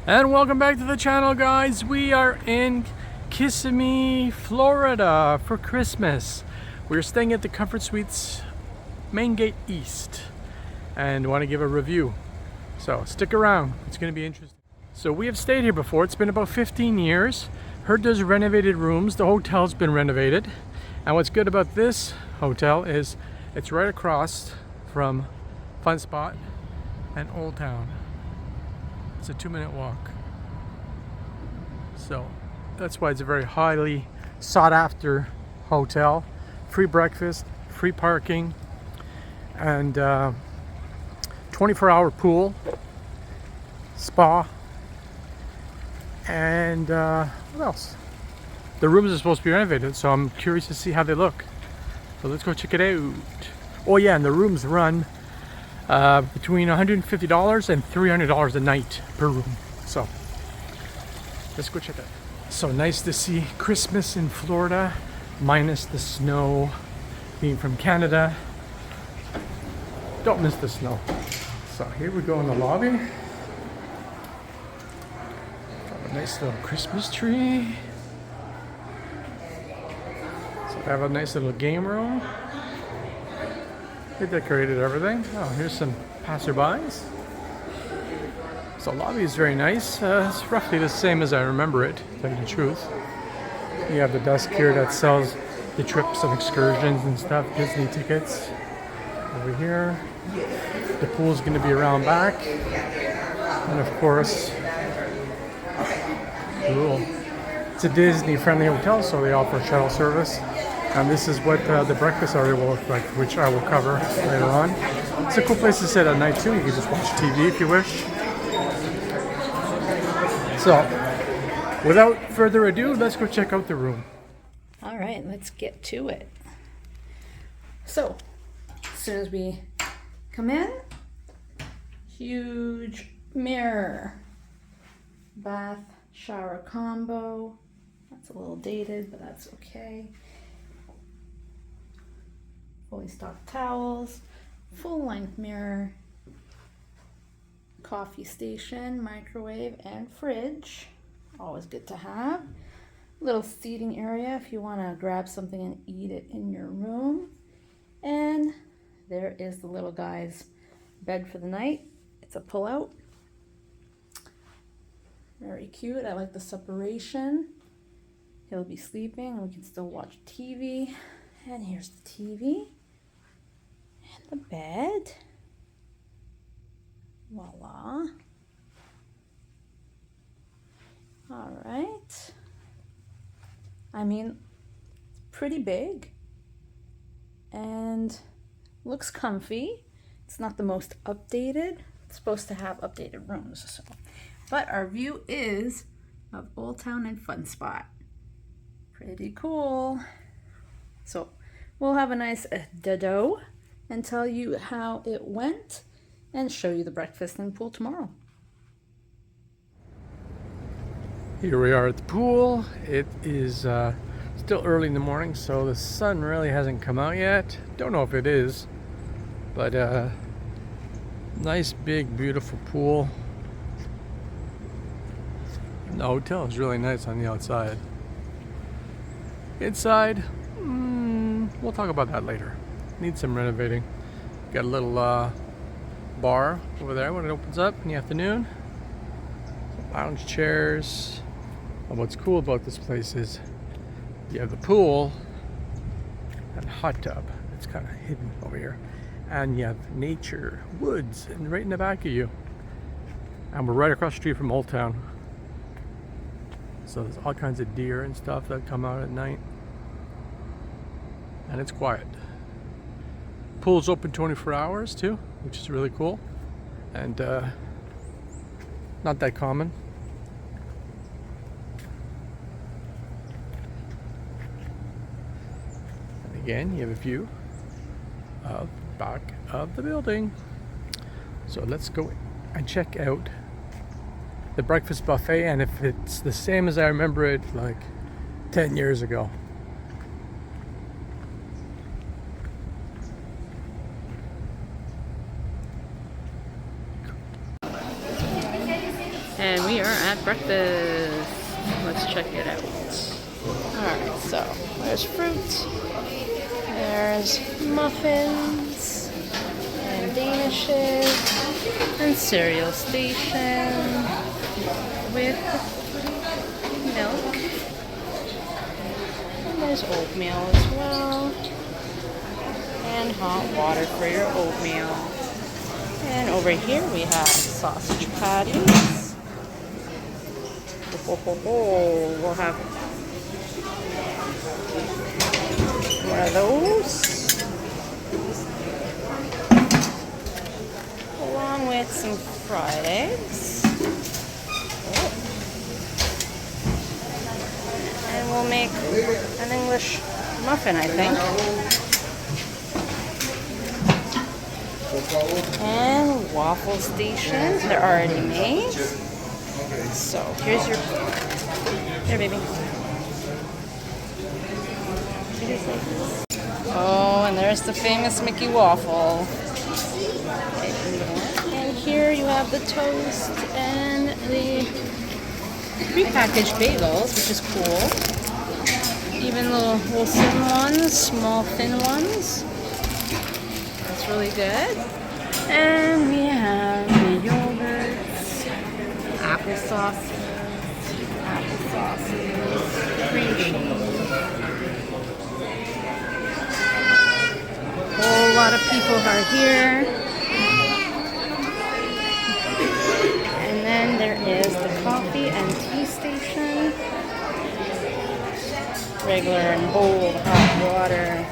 And welcome back to the channel, guys. We are in Kissimmee, Florida for Christmas. We're staying at the Comfort Suites Maingate East and want to give a review. So stick around, it's going to be interesting. So we have stayed here before. It's been about 15 years. Heard there's renovated rooms. The hotel's been renovated. And what's good about this hotel is it's right across from Fun Spot and Old Town. It's a 2-minute walk. So that's why it's a very highly sought after hotel. Free breakfast, free parking, and 24-hour pool, spa, and what else? The rooms are supposed to be renovated, so I'm curious to see how they look. So let's go check it out. Oh yeah, and the rooms run between $150 and $300 a night per room. So let's go check it out. So nice to see Christmas in Florida, minus the snow. Being from Canada, don't miss the snow. So here we go in the lobby. Got a nice little Christmas tree. So they have a nice little game room. They decorated everything. Oh, here's some passerbys. So the lobby is very nice. It's roughly the same as I remember it, to tell you the truth. You have the desk here that sells the trips and excursions and stuff, Disney tickets. Over here. The pool's going to be around back. And of course, cool. It's a Disney friendly hotel, so they offer shuttle service. And this is what the breakfast area will look like, which I will cover later on. It's a cool place to sit at night too. You can just watch TV if you wish. So, without further ado, let's go check out the room. All right, let's get to it. So, as soon as we come in, huge mirror, bath, shower combo. That's a little dated, but that's okay. Fully stocked towels, full length mirror, coffee station, microwave, and fridge. Always good to have. Little seating area if you want to grab something and eat it in your room. And there is the little guy's bed for the night. It's a pull-out. Very cute. I like the separation. He'll be sleeping and we can still watch TV. And here's the TV. And the bed. Voila. All right. I mean, it's pretty big and looks comfy. It's not the most updated. It's supposed to have updated rooms, so. But our view is of Old Town and Fun Spot. Pretty cool. So we'll have a nice dodo and tell you how it went and show you the breakfast and pool tomorrow. Here we are at the pool. It is still early in the morning, so the sun really hasn't come out yet. Don't know if it is, but nice, big, beautiful pool. The hotel is really nice on the outside. Inside, we'll talk about that later. Needs some renovating. Got a little bar over there when it opens up in the afternoon. Some lounge chairs. And what's cool about this place is you have the pool and hot tub. It's kind of hidden over here. And you have nature, woods, and right in the back of you. And we're right across the street from Old Town. So there's all kinds of deer and stuff that come out at night. And it's quiet. Pool's open 24 hours too, which is really cool. And not that common. Again, you have a view of the back of the building. So let's go and check out the breakfast buffet, and if it's the same as I remember it like 10 years ago. And we are at breakfast. Let's check it out. Alright, so there's fruit, there's muffins, and danishes, and cereal station with milk. And there's oatmeal as well. And hot water for your oatmeal. And over here we have sausage patties. We'll have one of those. Along with some fried eggs. And we'll make an English muffin, I think. And waffle stations, they're already made. So here's your, here baby. Oh, and there's the famous Mickey waffle. And here you have the toast and the prepackaged bagels, which is cool. Even little thin ones, small thin ones. That's really good. And we have the yogurts, applesauce, cream cheese. A whole lot of people are here. And then there is the coffee and tea station. Regular and bold hot water.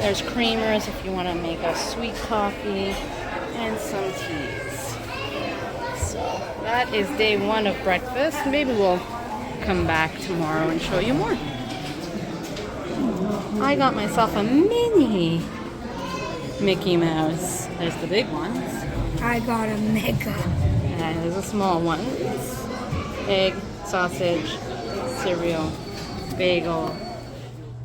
There's creamers if you want to make a sweet coffee, and some teas. So that is day one of breakfast. Maybe we'll come back tomorrow and show you more. I got myself a mini Mickey Mouse. There's the big ones. I got a mega. And there's the small ones. Egg, sausage, cereal, bagel.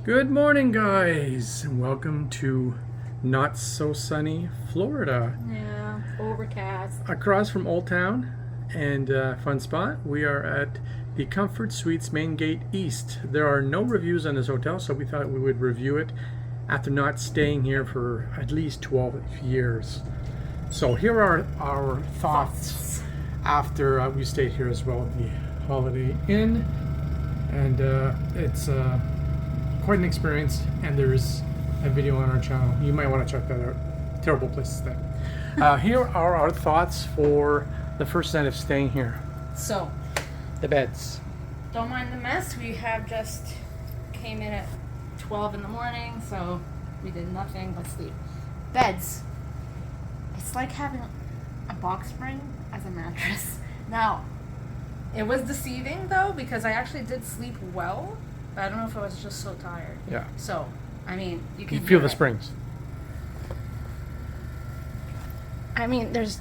Good morning, guys, and welcome to not so sunny Florida. Yeah, overcast. Across from Old Town and fun spot, we are at the Comfort Suites Maingate East. There are no reviews on this hotel, so we thought we would review it after not staying here for at least 12 years. So here are our thoughts after we stayed here as well at the Holiday Inn, and it's quite an experience, and there's a video on our channel. You might want to check that out. Terrible place to stay. Here are our thoughts for the first night of staying here. So, The beds. don't mind the mess. We have just came in at 12 in the morning, so we did nothing but sleep. Beds. It's like having a box spring as a mattress. Now, it was deceiving though, because I actually did sleep well, but I don't know if I was just so tired. Yeah. So, I mean, you can You feel hear the it. springs. I mean, there's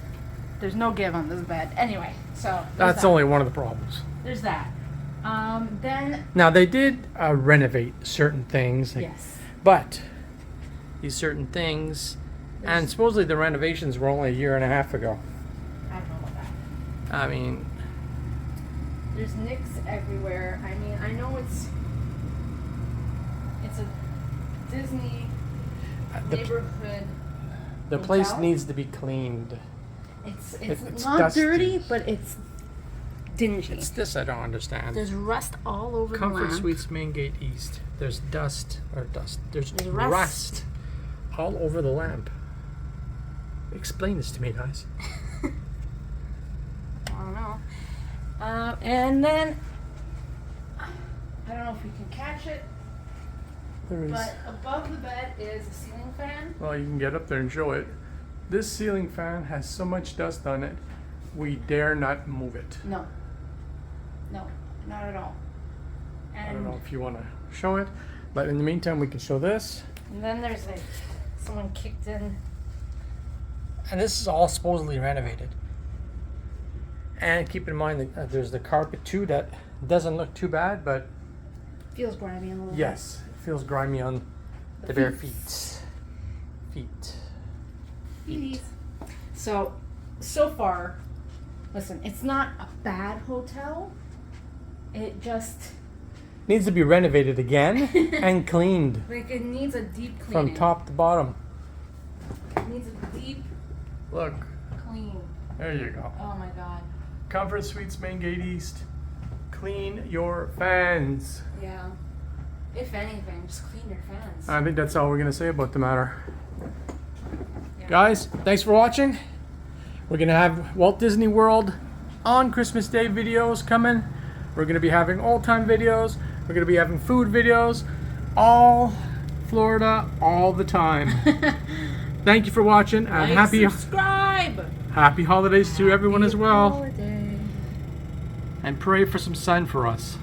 no give on this bed. Anyway, so there's That's that. only one of the problems. There's that. Then Now, they did renovate certain things, yes, but these certain things, and There's- supposedly the renovations were only a year and a half ago. I don't know about that. I mean, There's nicks everywhere. I mean, I know it's a Disney the neighborhood. place hotel? needs to be cleaned. It's it's not dusty. dirty, but it's dingy. It's this I don't understand. There's rust all over the Comfort lamp. Suites Maingate East. There's dust. There's There's rust. rust. all over the lamp. Explain this to me, guys. I don't know. And then I don't know if we can catch it, There is. but above the bed is a ceiling fan. Well, you can get up there and show it. This ceiling fan has so much dust on it, we dare not move it. No, not at all. I And don't know if you want to show it, but in the meantime, we can show this. And then there's like someone kicked in. And this is all supposedly renovated. And keep in mind that there's the carpet too that doesn't look too bad, but Feels grimy a little bit. yes, it feels grimy on the bare feet. Feet. Feeties. So far, Listen, it's not a bad hotel. It just Needs to be renovated again and cleaned like it needs a deep from cleaning. top to bottom. It needs a deep Look, clean. there you go. Oh my god. Comfort Suites, Maingate East. Clean your fans. Yeah. If anything, just clean your fans. I think that's all we're gonna say about the matter. Yeah. Guys, thanks for watching. We're gonna have Walt Disney World on Christmas Day videos coming. We're gonna be having old time videos. We're gonna be having food videos. All Florida, all the time. Thank you for watching, and Like, subscribe. happy holidays to everyone as well. Holiday. And pray for some sun for us.